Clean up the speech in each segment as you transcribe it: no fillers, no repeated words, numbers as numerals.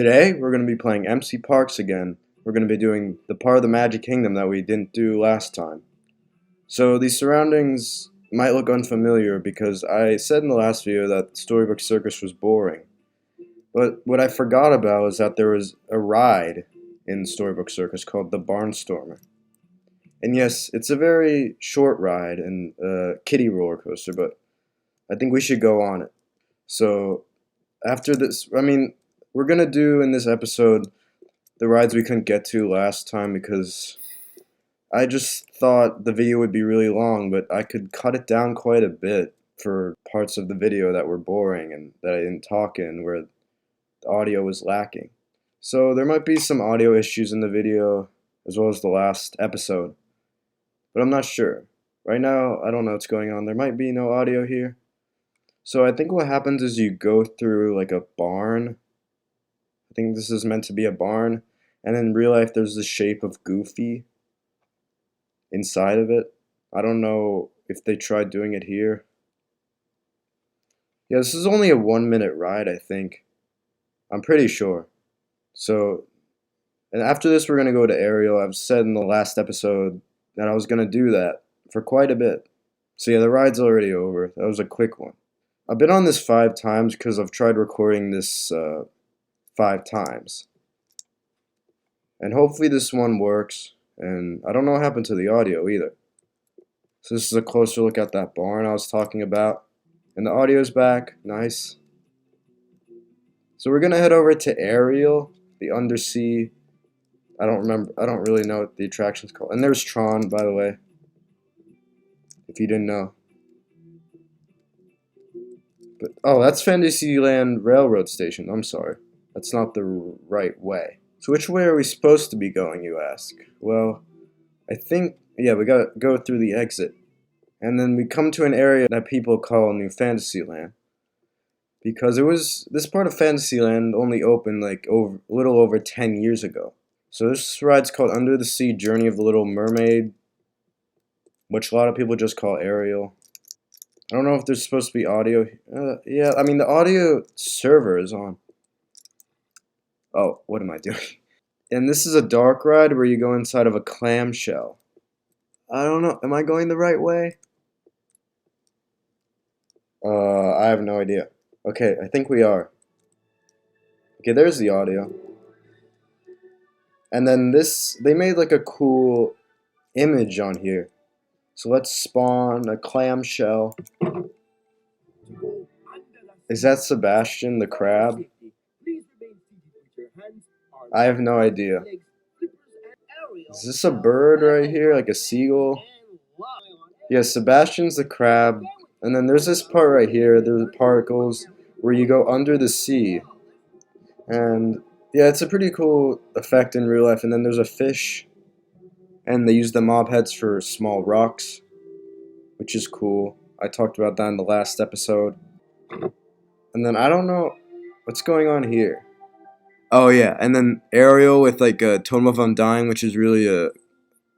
Today, we're going to be playing MCParks again. We're going to be doing the part of the Magic Kingdom that we didn't do last time. So these surroundings might look unfamiliar because I said in the last video that Storybook Circus was boring. But what I forgot about is that there was a ride in Storybook Circus called the Barnstormer. And yes, it's a very short ride and a kiddie roller coaster, but I think we should go on it. So after this, we're going to do in this episode the rides we couldn't get to last time because I just thought the video would be really long, but I could cut it down quite a bit for parts of the video that were boring and that I didn't talk in where the audio was lacking. So there might be some audio issues in the video as well as the last episode, but I'm not sure. Right now, I don't know what's going on. There might be no audio here. So I think what happens is you go through like a barn. I think this is meant to be a barn. And in real life, there's the shape of Goofy inside of it. I don't know if they tried doing it here. Yeah, this is only a 1-minute ride, I think. I'm pretty sure. So, and after this, we're going to go to Ariel. I've said in the last episode that I was going to do that for quite a bit. So yeah, the ride's already over. That was a quick one. I've been on this 5 times because I've tried recording this 5 times. And hopefully this one works. And I don't know what happened to the audio either. So this is a closer look at that barn I was talking about. And the audio's back. Nice. So we're going to head over to Ariel, the undersea. I don't really know what the attraction's called. And there's Tron, by the way. If you didn't know. But, oh, that's Fantasyland Railroad Station. I'm sorry. That's not the right way. So which way are we supposed to be going, you ask? Well, I think, yeah, we gotta go through the exit. And then we come to an area that people call New Fantasyland. Because this part of Fantasyland only opened like a little over 10 years ago. So this ride's called Under the Sea Journey of the Little Mermaid, which a lot of people just call Ariel. I don't know if there's supposed to be audio. Yeah, the audio server is on. Oh, what am I doing? And this is a dark ride where you go inside of a clamshell. I don't know. Am I going the right way? I have no idea. Okay, I think we are. Okay, there's the audio. And then they made like a cool image on here. So let's spawn a clamshell. Is that Sebastian the crab? I have no idea. Is this a bird right here, like a seagull? Yeah, Sebastian's the crab. And then there's this part right here, there's the particles, where you go under the sea. And yeah, it's a pretty cool effect in real life. And then there's a fish. And they use the mob heads for small rocks, which is cool. I talked about that in the last episode. And then I don't know what's going on here. Oh yeah, and then Ariel with like a Totem of Undying, which is really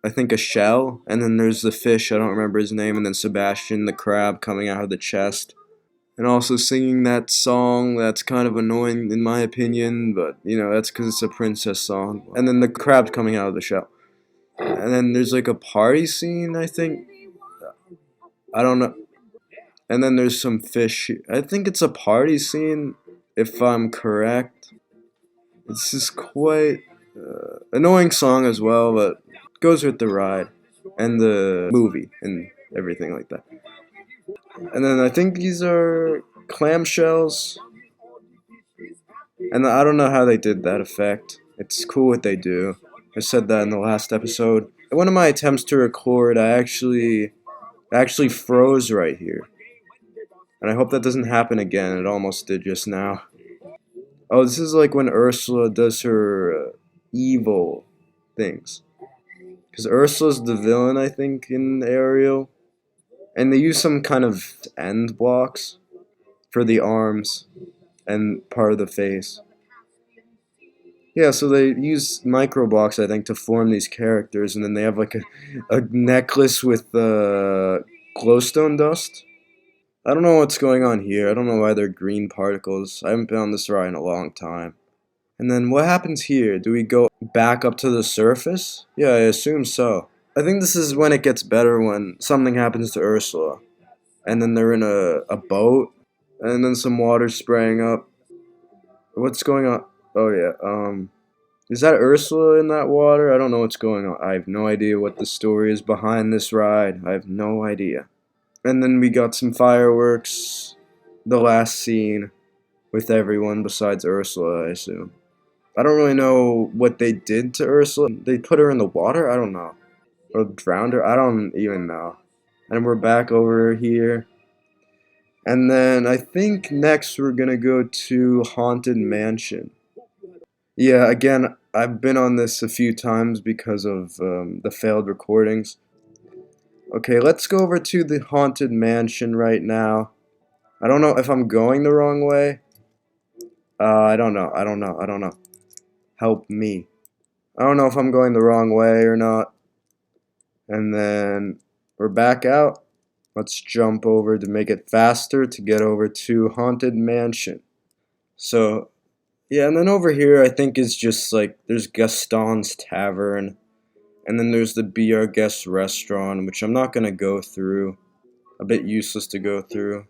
I think a shell. And then there's the fish, I don't remember his name. And then Sebastian the crab coming out of the chest. And also singing that song that's kind of annoying in my opinion, but you know, that's because it's a princess song. And then the crab's coming out of the shell. And then there's like a party scene, I think. I don't know. And then there's some fish. I think it's a party scene, if I'm correct. It's just quite annoying song as well, but goes with the ride and the movie and everything like that. And then I think these are clamshells. And I don't know how they did that effect. It's cool what they do. I said that in the last episode. In one of my attempts to record, I actually froze right here. And I hope that doesn't happen again. It almost did just now. Oh, this is like when Ursula does her evil things. Because Ursula's the villain, I think, in Ariel. And they use some kind of end blocks for the arms and part of the face. Yeah, so they use micro blocks, I think, to form these characters. And then they have like a necklace with glowstone dust. I don't know what's going on here. I don't know why they're green particles. I haven't been on this ride in a long time. And then what happens here? Do we go back up to the surface? Yeah, I assume so. I think this is when it gets better, when something happens to Ursula. And then they're in a boat, and then some water spraying up. What's going on? Oh yeah, is that Ursula in that water? I don't know what's going on. I have no idea what the story is behind this ride. I have no idea. And then we got some fireworks. The last scene with everyone besides Ursula, I assume. I don't really know what they did to Ursula. They put her in the water? I don't know. Or drowned her? I don't even know. And we're back over here. And then I think next we're gonna go to Haunted Mansion. Yeah, again, I've been on this a few times because of the failed recordings. Okay, let's go over to the Haunted Mansion right now. I don't know if I'm going the wrong way. I don't know. I don't know. I don't know. Help me. I don't know if I'm going the wrong way or not. And then we're back out. Let's jump over to make it faster to get over to Haunted Mansion. So, yeah, and then over here I think is just like, there's Gaston's Tavern. And then there's the Be Our Guest restaurant, which I'm not going to go through. A bit useless to go through.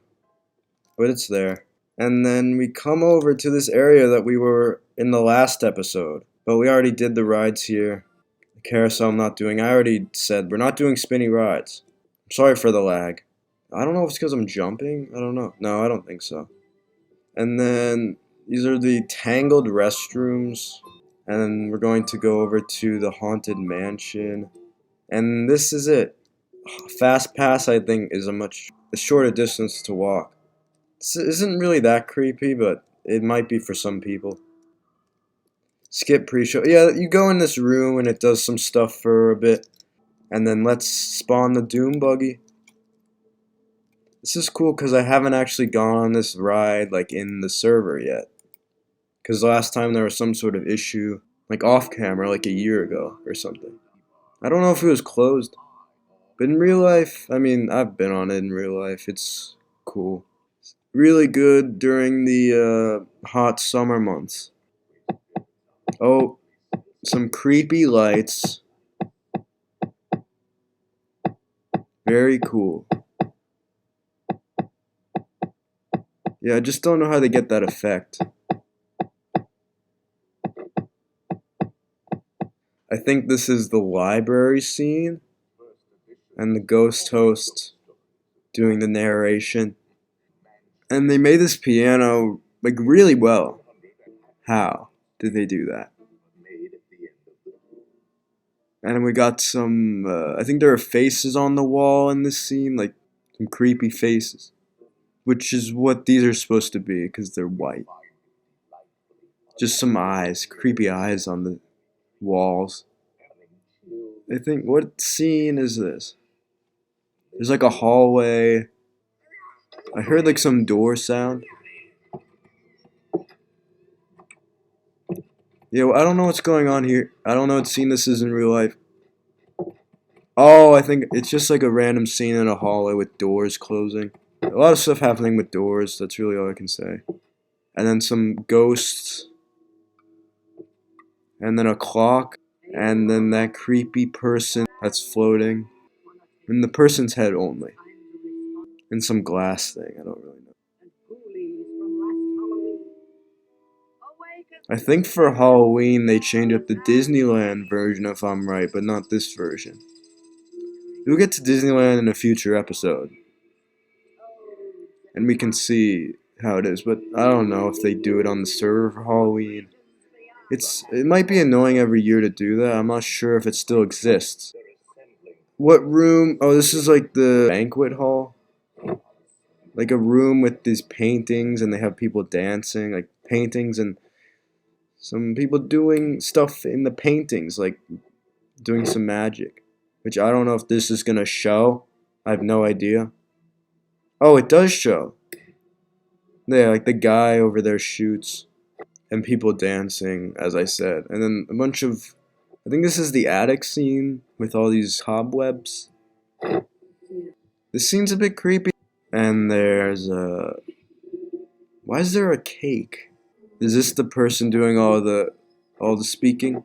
But it's there. And then we come over to this area that we were in the last episode. But we already did the rides here. The carousel I'm not doing. I already said we're not doing spinny rides. I'm sorry for the lag. I don't know if it's because I'm jumping. I don't know. No, I don't think so. And then these are the tangled restrooms. And then we're going to go over to the Haunted Mansion. And this is it. Fast Pass, I think, is a shorter distance to walk. This isn't really that creepy, but it might be for some people. Skip pre-show. Yeah, you go in this room and it does some stuff for a bit. And then let's spawn the Doom Buggy. This is cool because I haven't actually gone on this ride like in the server yet. Because last time there was some sort of issue, like off camera, like a year ago or something. I don't know if it was closed. But in real life, I mean, I've been on it in real life. It's cool. Really good during the hot summer months. Oh, some creepy lights. Very cool. Yeah, I just don't know how they get that effect. I think this is the library scene. And the ghost host doing the narration. And they made this piano, like, really well. How did they do that? And we got some, I think there are faces on the wall in this scene, like some creepy faces. Which is what these are supposed to be, because they're white. Just some eyes, creepy eyes on the walls. I think, what scene is this? There's like a hallway. I heard like some door sound. Yeah, well, I don't know what's going on here. I don't know what scene this is in real life. Oh, I think it's just like a random scene in a hallway with doors closing. A lot of stuff happening with doors, that's really all I can say. And then some ghosts. And then a clock. And then that creepy person that's floating. And the person's head only. And some glass thing, I don't really know. I think for Halloween they changed up the Disneyland version if I'm right, but not this version. We'll get to Disneyland in a future episode. And we can see how it is, but I don't know if they do it on the server for Halloween. It might be annoying every year to do that. I'm not sure if it still exists. What room? Oh, this is like the banquet hall. Like a room with these paintings and they have people dancing, like paintings and some people doing stuff in the paintings, like doing some magic. Which I don't know if this is gonna show. I have no idea. Oh, it does show. Yeah, like the guy over there shoots. And people dancing, as I said. And then a bunch of... I think this is the attic scene with all these cobwebs. This scene's a bit creepy. And there's a... Why is there a cake? Is this the person doing all the speaking?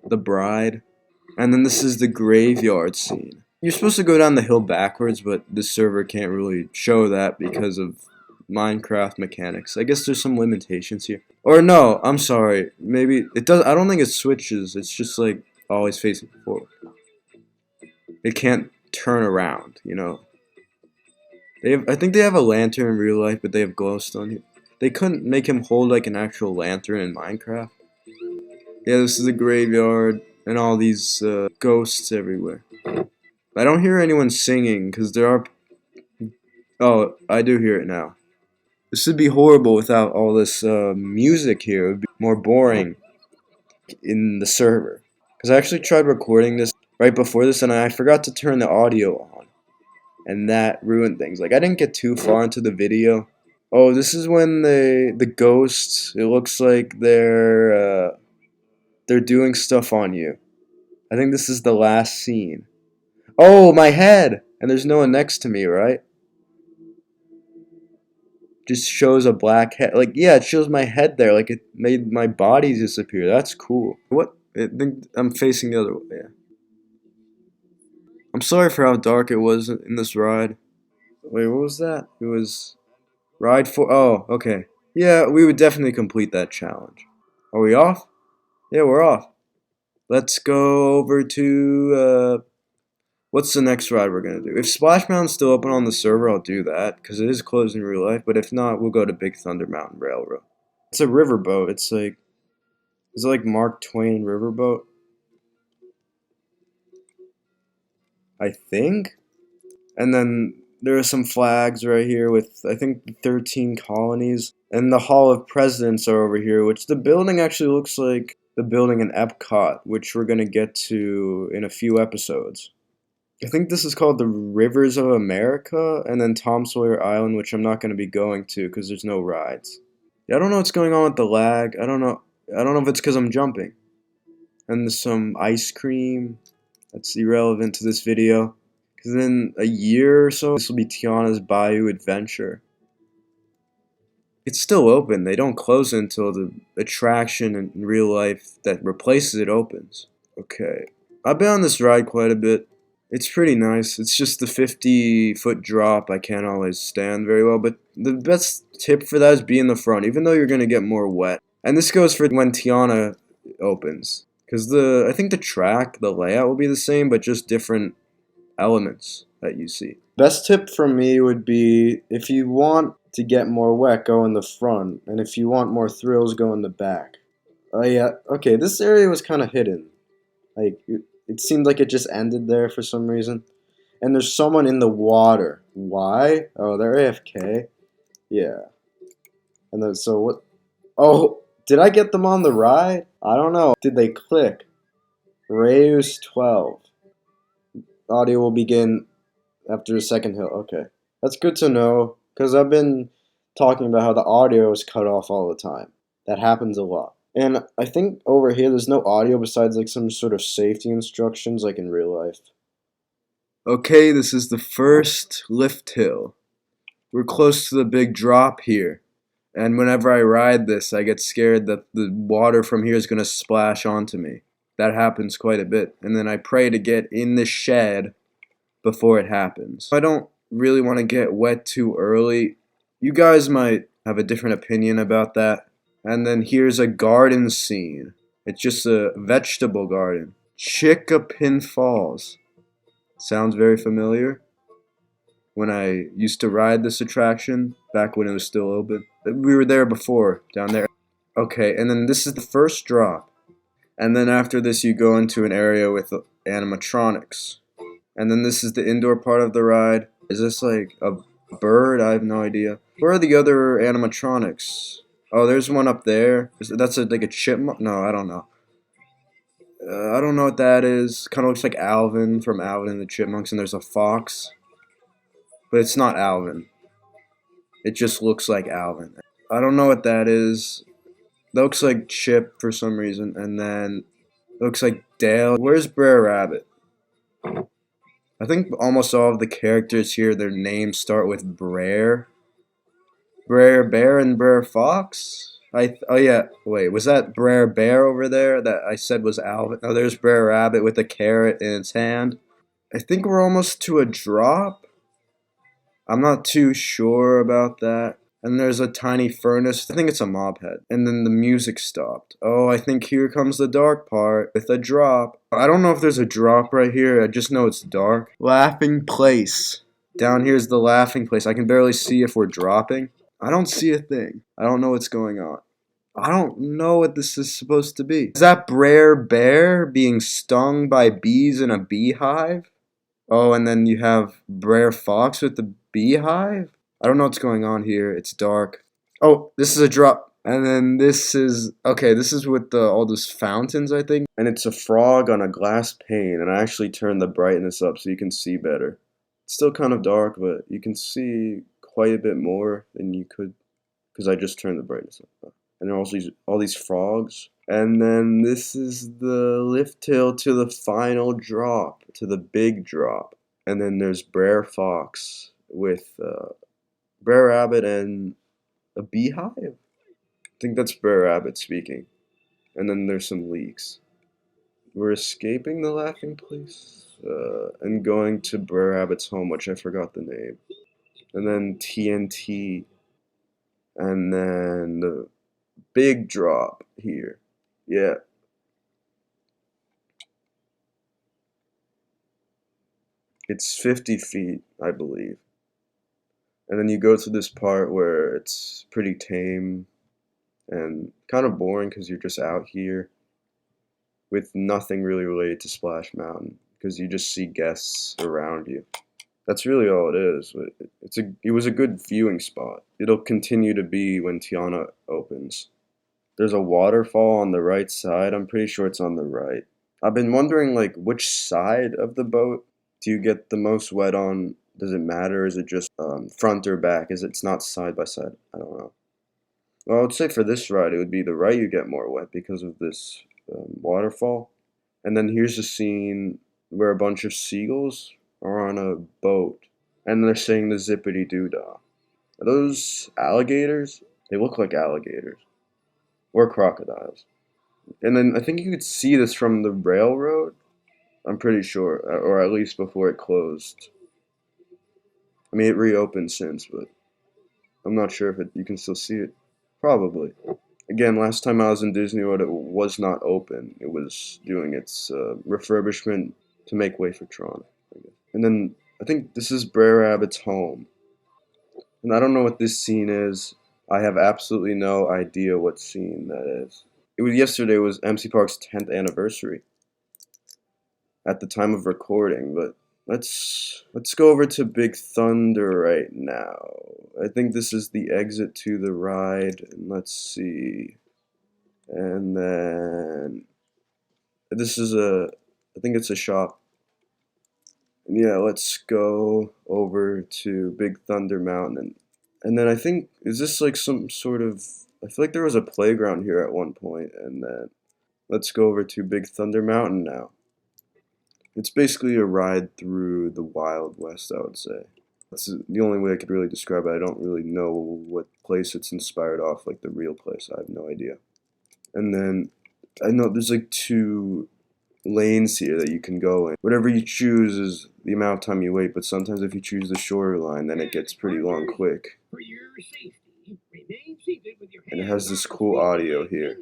The bride? And then this is the graveyard scene. You're supposed to go down the hill backwards, but the server can't really show that because of Minecraft mechanics. I guess there's some limitations here. Or no, I'm sorry. Maybe it does. I don't think it switches. It's just like always facing forward. It can't turn around, you know. I think they have a lantern in real life, but they have glowstone here. They couldn't make him hold like an actual lantern in Minecraft. Yeah, this is a graveyard and all these ghosts everywhere. I don't hear anyone singing because there are. Oh, I do hear it now. This would be horrible without all this music here. It would be more boring in the server. Because I actually tried recording this right before this and I forgot to turn the audio on. And that ruined things. Like, I didn't get too far into the video. Oh, this is when the ghosts, it looks like they're doing stuff on you. I think this is the last scene. Oh, my head! And there's no one next to me, right? Just shows a black head. Like, yeah, it shows my head there. Like, it made my body disappear. That's cool. What? I think I'm facing the other way. Yeah. I'm sorry for how dark it was in this ride. Wait, what was that? It was ride 4. Oh, okay. Yeah, we would definitely complete that challenge. Are we off? Yeah, we're off. Let's go over to, what's the next ride we're gonna do? If Splash Mountain's still open on the server, I'll do that, because it is closed in real life, but if not, we'll go to Big Thunder Mountain Railroad. It's a riverboat. It's like, is it like Mark Twain riverboat? I think? And then there are some flags right here with, I think, 13 colonies. And the Hall of Presidents are over here, which the building actually looks like the building in Epcot, which we're going to get to in a few episodes. I think this is called the Rivers of America, and then Tom Sawyer Island, which I'm not going to be going to because there's no rides. Yeah, I don't know what's going on with the lag. I don't know if it's because I'm jumping. And there's some ice cream. That's irrelevant to this video. Because in a year or so, this will be Tiana's Bayou Adventure. It's still open. They don't close it until the attraction in real life that replaces it opens. Okay. I've been on this ride quite a bit. It's pretty nice. It's just the 50-foot drop I can't always stand very well. But the best tip for that is be in the front, even though you're going to get more wet. And this goes for when Tiana opens. Because I think the layout will be the same, but just different elements that you see. Best tip from me would be if you want to get more wet, go in the front, and if you want more thrills, go in the back. Oh yeah, okay, this area was kind of hidden. Like, it seemed like it just ended there for some reason. And there's someone in the water. Why? Oh, they're AFK? Yeah. And then, so what? Oh, did I get them on the ride? I don't know. Did they click? Reus 12. Audio will begin after the second hill. Okay. That's good to know, because I've been talking about how the audio is cut off all the time. That happens a lot. And I think over here there's no audio besides like some sort of safety instructions like in real life. Okay, this is the first lift hill. We're close to the big drop here. And whenever I ride this, I get scared that the water from here is going to splash onto me. That happens quite a bit. And then I pray to get in the shed before it happens. I don't really want to get wet too early. You guys might have a different opinion about that. And then here's a garden scene. It's just a vegetable garden. Chickapin Falls. Sounds very familiar. When I used to ride this attraction, back when it was still open. We were there before, down there. Okay, and then this is the first drop. And then after this you go into an area with animatronics. And then this is the indoor part of the ride. Is this like a bird? I have no idea. Where are the other animatronics? Oh, there's one up there. That's like a chipmunk? No, I don't know. I don't know what that is. Kind of looks like Alvin from Alvin and the Chipmunks, and there's a fox. But it's not Alvin. It just looks like Alvin. I don't know what that is. That looks like Chip for some reason, and then it looks like Dale. Where's Brer Rabbit? I think almost all of the characters here, their names start with Brer. Brer Bear and Brer Fox? Oh yeah, wait, was that Brer Bear over there that I said was Alvin? Oh, there's Brer Rabbit with a carrot in its hand. I think we're almost to a drop. I'm not too sure about that. And there's a tiny furnace. I think it's a mob head. And then the music stopped. Oh, I think here comes the dark part with a drop. I don't know if there's a drop right here. I just know it's dark. Laughing place. Down here's the laughing place. I can barely see if we're dropping. I don't see a thing. I don't know what's going on. I don't know what this is supposed to be. Is that Brer Bear being stung by bees in a beehive? Oh, and then you have Brer Fox with the beehive? I don't know what's going on here. It's dark. Oh, this is a drop. And then this is okay, this is with the all those fountains, I think. And it's a frog on a glass pane, and I actually turned the brightness up so you can see better. It's still kind of dark, but you can see quite a bit more than you could because I just turned the brightness up. And there are also all these frogs. And then this is the lift hill to the final drop, to the big drop. And then there's Brer Fox with Brer Rabbit and a beehive. I think that's Brer Rabbit speaking. And then there's some leaks. We're escaping the laughing place and going to Brer Rabbit's home, which I forgot the name. And then TNT. And then the big drop here. Yeah. It's 50 feet, I believe. And then you go to this part where it's pretty tame and kind of boring because you're just out here with nothing really related to Splash Mountain because you just see guests around you. That's really all it is. It was a good viewing spot. It'll continue to be when Tiana opens. There's a waterfall on the right side. I'm pretty sure it's on the right. I've been wondering like which side of the boat do you get the most wet on? Does it matter? Is it just front or back? Is it's not side by side? I don't know. Well, I would say for this ride, it would be the right you get more wet because of this waterfall. And then here's a scene where a bunch of seagulls are on a boat and they're saying the zippity doo dah. Are those alligators? They look like alligators or crocodiles. And then I think you could see this from the railroad. I'm pretty sure, or at least before it closed. I mean, it reopened since, but I'm not sure if you can still see it. Probably. Again, last time I was in Disney World, it was not open. It was doing its refurbishment to make way for Tron. I guess. And then I think this is Brer Rabbit's home. And I don't know what this scene is. I have absolutely no idea what scene that is. It was yesterday was MCParks' 10th anniversary at the time of recording, but let's go over to Big Thunder right now. I think this is the exit to the ride, and let's see. And then this is I think it's a shop. And yeah, let's go over to Big Thunder Mountain. And then I think, is this like some sort of, I feel like there was a playground here at one point, and then let's go over to Big Thunder Mountain now. It's basically a ride through the Wild West, I would say. That's the only way I could really describe it. I don't really know what place it's inspired off, like the real place. I have no idea. And then I know there's like 2 lanes here that you can go in. Whatever you choose is the amount of time you wait, but sometimes if you choose the shorter line, then it gets pretty long quick. And it has this cool audio here.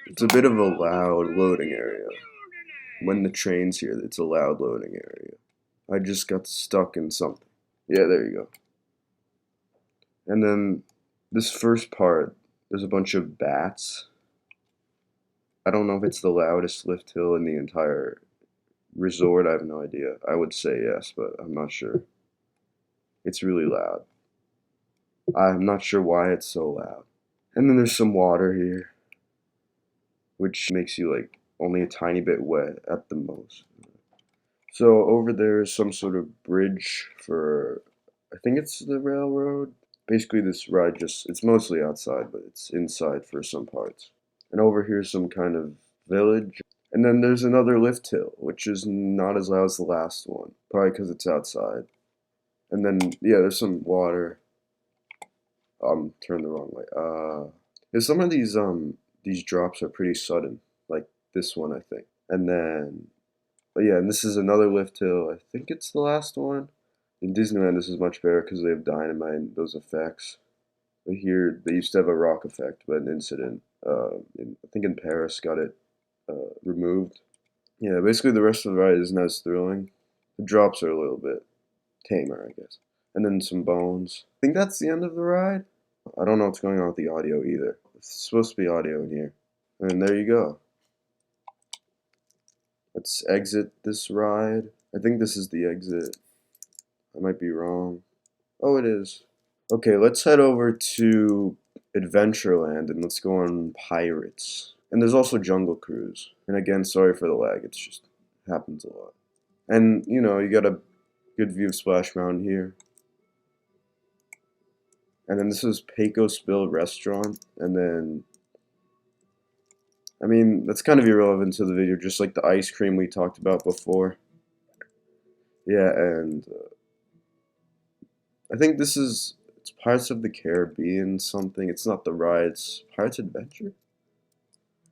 It's a bit of a loud loading area. When the train's here, it's a loud loading area. I just got stuck in something. Yeah, there you go. And then this first part, there's a bunch of bats. I don't know if it's the loudest lift hill in the entire resort. I have no idea. I would say yes, but I'm not sure. It's really loud. I'm not sure why it's so loud. And then there's some water here, which makes you like only a tiny bit wet at the most. So over there is some sort of bridge for, I think it's the railroad. Basically this ride it's mostly outside, but it's inside for some parts. And over here's some kind of village. And then there's another lift hill, which is not as loud as the last one, probably because it's outside. And then yeah, there's some water. Turned the wrong way. There's some of these drops are pretty sudden, like this one I think. And then but yeah, and this is another lift hill. I think it's the last one. In Disneyland, this is much better because they have dynamite and those effects. But here, they used to have a rock effect, but an incident, I think in Paris, got it removed. Yeah, basically the rest of the ride isn't as thrilling. The drops are a little bit tamer, I guess. And then some bones. I think that's the end of the ride. I don't know what's going on with the audio either. It's supposed to be audio in here. And there you go. Let's exit this ride. I think this is the exit. I might be wrong. Oh, it is. Okay, let's head over to Adventureland and let's go on Pirates. And there's also Jungle Cruise. And again, sorry for the lag. It's just happens a lot. And you know, you got a good view of Splash Mountain here. And then this is Pecos Spill Restaurant. And then, I mean, that's kind of irrelevant to the video, just like the ice cream we talked about before. Yeah, and I think this is, it's Pirates of the Caribbean something. It's not the ride, it's Pirates Adventure.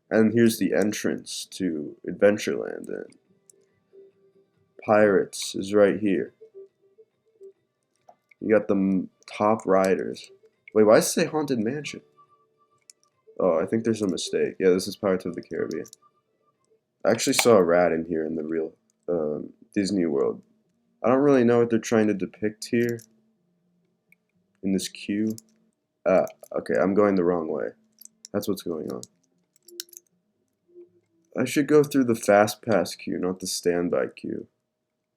And here's the entrance to Adventureland. And Pirates is right here. You got the top riders. Wait, why does it say Haunted Mansion? Oh, I think there's a mistake. Yeah, this is Pirates of the Caribbean. I actually saw a rat in here in the real Disney World. I don't really know what they're trying to depict here in this queue. Okay, I'm going the wrong way. That's what's going on. I should go through the fast pass queue, not the standby queue.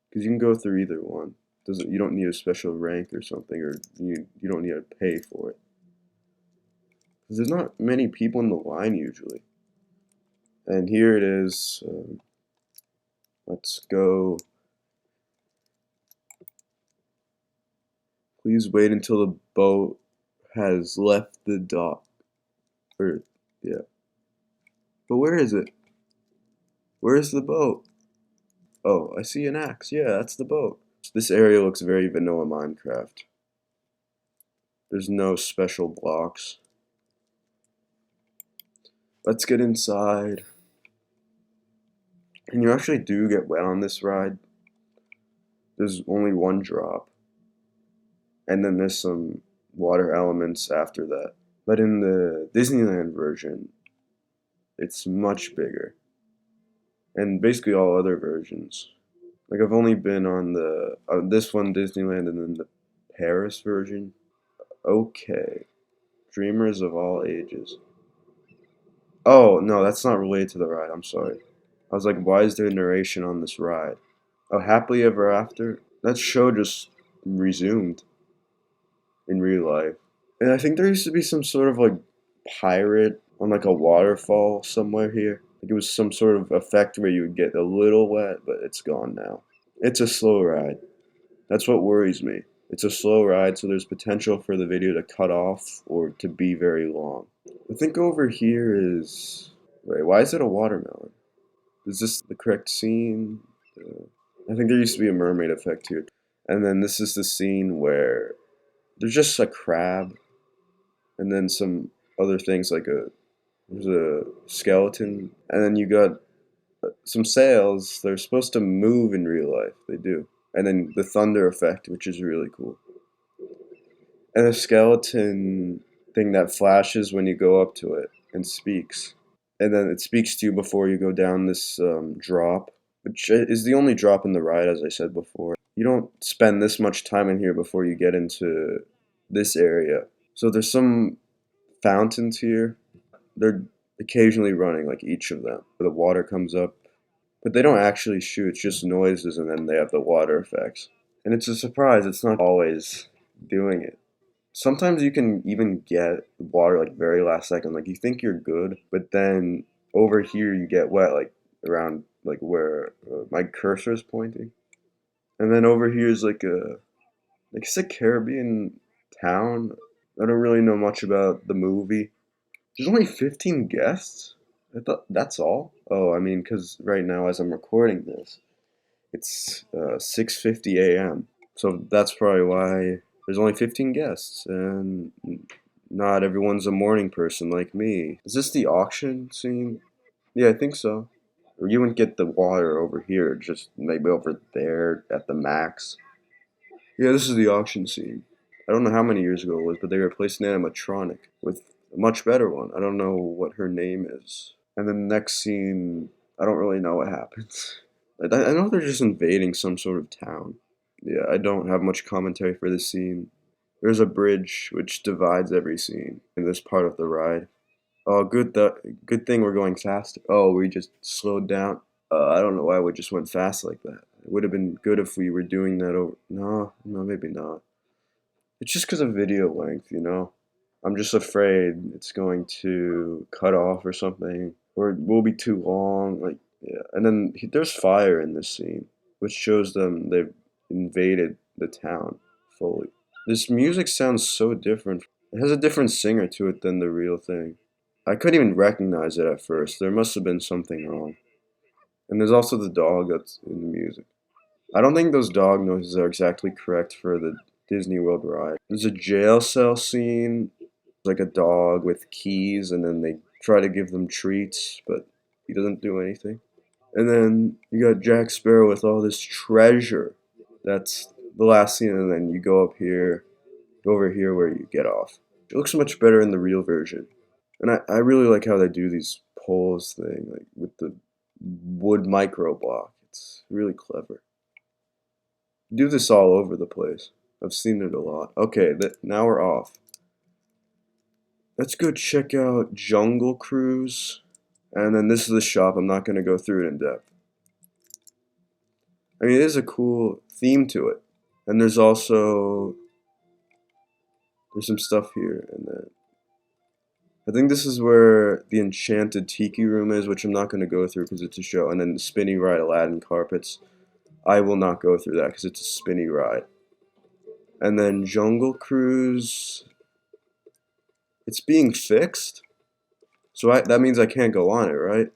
Because you can go through either one. Doesn't you don't need a special rank or something, or you don't need to pay for it. Because there's not many people in the line usually. And here it is. Let's go. Please wait until the boat has left the dock. Or, yeah. But where is it? Where is the boat? Oh, I see an axe. Yeah, that's the boat. This area looks very vanilla Minecraft. There's no special blocks. Let's get inside. And you actually do get wet on this ride. There's only one drop. And then there's some water elements after that. But in the Disneyland version, it's much bigger. And basically all other versions. Like I've only been on the this one Disneyland and then the Paris version. Okay. Dreamers of all ages. Oh, no, that's not related to the ride. I'm sorry. I was like, why is there narration on this ride? Oh, Happily Ever After? That show just resumed in real life. And I think there used to be some sort of like pirate on like a waterfall somewhere here. Like it was some sort of effect where you would get a little wet, but it's gone now. It's a slow ride. That's what worries me. It's a slow ride, so there's potential for the video to cut off or to be very long. I think over here is... Wait, why is it a watermelon? Is this the correct scene? I think there used to be a mermaid effect here. And then this is the scene where there's just a crab and then some other things like there's a skeleton and then you got some sails. They're supposed to move in real life. They do. And then the thunder effect, which is really cool. And a skeleton thing that flashes when you go up to it and speaks. And then it speaks to you before you go down this drop, which is the only drop in the ride, as I said before. You don't spend this much time in here before you get into this area. So there's some fountains here. They're occasionally running, like each of them. The water comes up, but they don't actually shoot, it's just noises, and then they have the water effects. And it's a surprise, it's not always doing it. Sometimes you can even get water like very last second. Like you think you're good, but then over here you get wet, like around like where my cursor is pointing. And then over here is like it's a Caribbean town. I don't really know much about the movie. There's only 15 guests. I thought that's all. Oh, I mean, because right now as I'm recording this, it's 6:50 a.m. So that's probably why there's only 15 guests, and not everyone's a morning person like me. Is this the auction scene? Yeah, I think so. Or you wouldn't get the water over here, just maybe over there at the max. Yeah, this is the auction scene. I don't know how many years ago it was, but they replaced an animatronic with a much better one. I don't know what her name is. And then the next scene, I don't really know what happens. I know they're just invading some sort of town. Yeah, I don't have much commentary for this scene. There's a bridge which divides every scene in this part of the ride. Oh, good thing we're going faster. Oh, we just slowed down. I don't know why we just went fast like that. It would have been good if we were doing that over. No, no, maybe not. It's just because of video length, you know? I'm just afraid it's going to cut off or something, or it will be too long. Like, yeah. And then there's fire in this scene, which shows them they've invaded the town fully. This music sounds so different. It has a different singer to it than the real thing. I couldn't even recognize it at first. There must have been something wrong. And there's also the dog that's in the music. I don't think those dog noises are exactly correct for the Disney World ride. There's a jail cell scene, like a dog with keys, and then they try to give them treats, but he doesn't do anything. And then you got Jack Sparrow with all this treasure. That's the last scene, and then you go up here, go over here where you get off. It looks much better in the real version. And I really like how they do these poles thing, like with the wood micro block. It's really clever. Do this all over the place. I've seen it a lot. Okay, now we're off. Let's go check out Jungle Cruise. And then this is the shop. I'm not going to go through it in depth. I mean, it is a cool theme to it. And there's also... there's some stuff here. And then... I think this is where the Enchanted Tiki Room is, which I'm not going to go through because it's a show. And then the Spinny Ride Aladdin Carpets. I will not go through that because it's a spinny ride. And then Jungle Cruise, it's being fixed. So that means I can't go on it, right?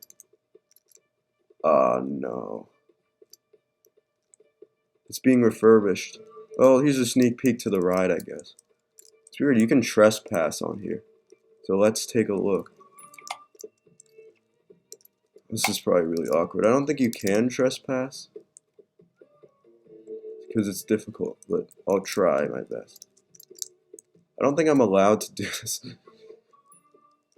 No. It's being refurbished. Oh, here's a sneak peek to the ride, I guess. It's weird, you can trespass on here. So let's take a look. This is probably really awkward. I don't think you can trespass, because it's difficult, but I'll try my best. I don't think I'm allowed to do this.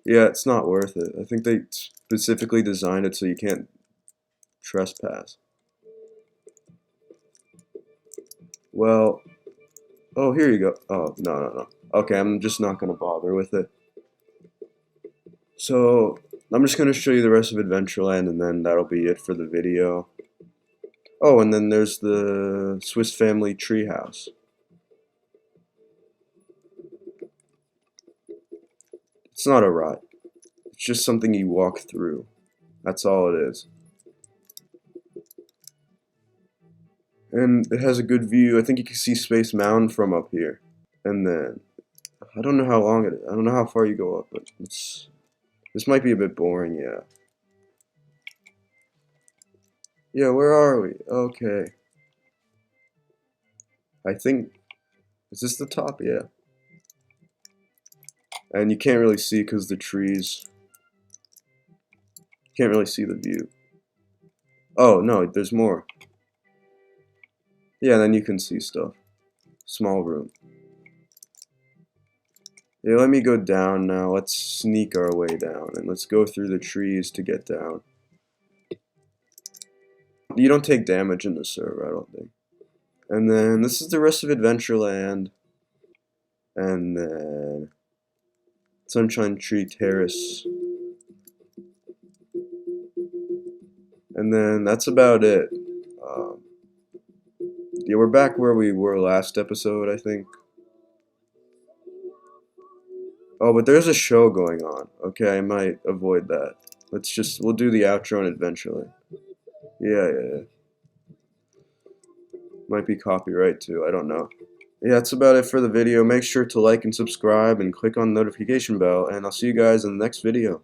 Yeah, it's not worth it. I think they specifically designed it so you can't trespass. Well, oh, here you go. Oh, no. Okay, I'm just not going to bother with it. So, I'm just going to show you the rest of Adventureland, and then that'll be it for the video. Oh, and then there's the Swiss Family Treehouse. It's not a ride. It's just something you walk through. That's all it is. And it has a good view. I think you can see Space Mountain from up here. And then, I don't know how long it is. I don't know how far you go up, but this might be a bit boring, yeah. Yeah, where are we? Okay. I think, is this the top? Yeah. And you can't really see because the trees. You can't really see the view. Oh, no, there's more. Yeah, then you can see stuff. Small room. Yeah, let me go down now. Let's sneak our way down, and let's go through the trees to get down. You don't take damage in the server, I don't think. And then this is the rest of Adventureland. And then Sunshine Tree Terrace. And then that's about it. Yeah, we're back where we were last episode, I think. Oh, but there's a show going on. Okay, I might avoid that. We'll do the outro in Adventureland. Yeah. Might be copyright too, I don't know. Yeah, that's about it for the video. Make sure to like and subscribe and click on the notification bell, and I'll see you guys in the next video.